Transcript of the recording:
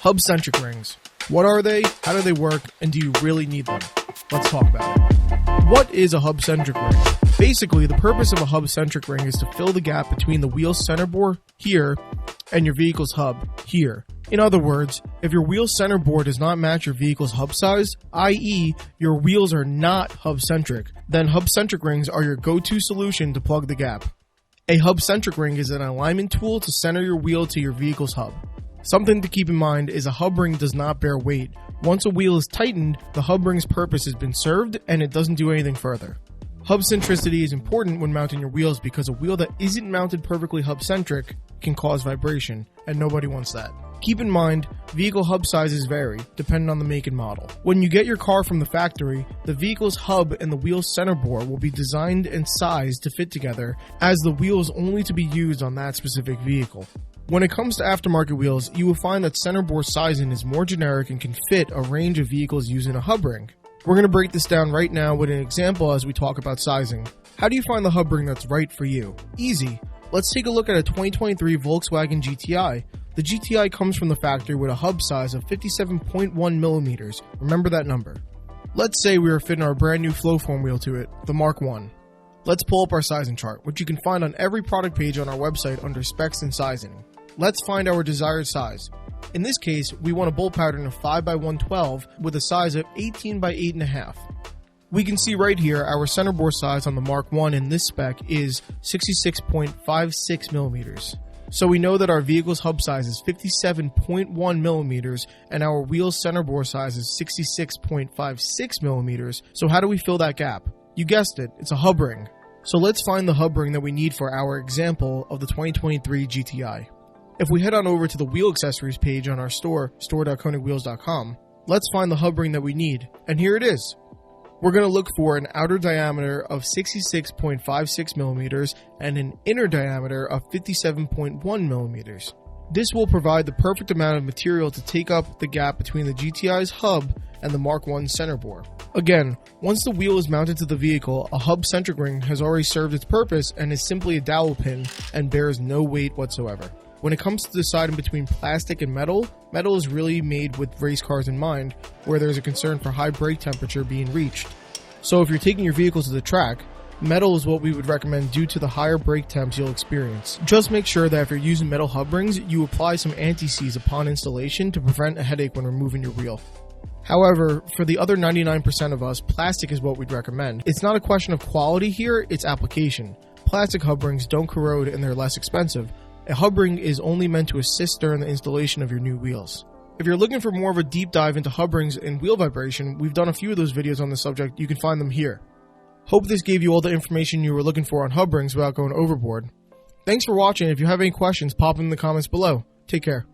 Hub-Centric Rings. What are they? How do they work? And do you really need them? Let's talk about it. What is a Hub-Centric Ring? Basically, the purpose of a Hub-Centric Ring is to fill the gap between the wheel's center bore, here, and your vehicle's hub, here. In other words, if your wheel center bore does not match your vehicle's hub size, i.e. your wheels are not hub-centric, then Hub-Centric Rings are your go-to solution to plug the gap. A Hub-Centric Ring is an alignment tool to center your wheel to your vehicle's hub. Something to keep in mind is a hub ring does not bear weight. Once a wheel is tightened, the hub ring's purpose has been served and it doesn't do anything further. Hub centricity is important when mounting your wheels because a wheel that isn't mounted perfectly hub-centric can cause vibration, and nobody wants that. Keep in mind, vehicle hub sizes vary, depending on the make and model. When you get your car from the factory, the vehicle's hub and the wheel's center bore will be designed and sized to fit together, as the wheel is only to be used on that specific vehicle. When it comes to aftermarket wheels, you will find that center bore sizing is more generic and can fit a range of vehicles using a hub ring. We're going to break this down right now with an example as we talk about sizing. How do you find the hub ring that's right for you? Easy. Let's take a look at a 2023 Volkswagen GTI. The GTI comes from the factory with a hub size of 57.1 millimeters. Remember that number. Let's say we are fitting our brand new Flowform wheel to it, the Mark I. Let's pull up our sizing chart, which you can find on every product page on our website under specs and sizing. Let's find our desired size. In this case, we want a bolt pattern of 5x112 with a size of 18x8.5. We can see right here our center bore size on the Mark I in this spec is 66.56 millimeters. So we know that our vehicle's hub size is 57.1 millimeters and our wheel's center bore size is 66.56 millimeters. So how do we fill that gap? You guessed it, it's a hub ring. So let's find the hub ring that we need for our example of the 2023 GTI. If we head on over to the wheel accessories page on our store.konigwheels.com, let's find the hub ring that we need, and here it is. We're going to look for an outer diameter of 66.56 millimeters and an inner diameter of 57.1 millimeters. This will provide the perfect amount of material to take up the gap between the GTI's hub and the Mark I center bore. Again, once the wheel is mounted to the vehicle, a hub-centric ring has already served its purpose and is simply a dowel pin and bears no weight whatsoever. When it comes to deciding between plastic and metal, metal is really made with race cars in mind, where there's a concern for high brake temperature being reached. So if you're taking your vehicle to the track, metal is what we would recommend due to the higher brake temps you'll experience. Just make sure that if you're using metal hub rings, you apply some anti-seize upon installation to prevent a headache when removing your wheel. However, for the other 99% of us, plastic is what we'd recommend. It's not a question of quality here, it's application. Plastic hub rings don't corrode and they're less expensive. A hub ring is only meant to assist during the installation of your new wheels. If you're looking for more of a deep dive into hub rings and wheel vibration, we've done a few of those videos on the subject. You can find them here. Hope this gave you all the information you were looking for on hub rings without going overboard. Thanks for watching. If you have any questions, pop them in the comments below. Take care.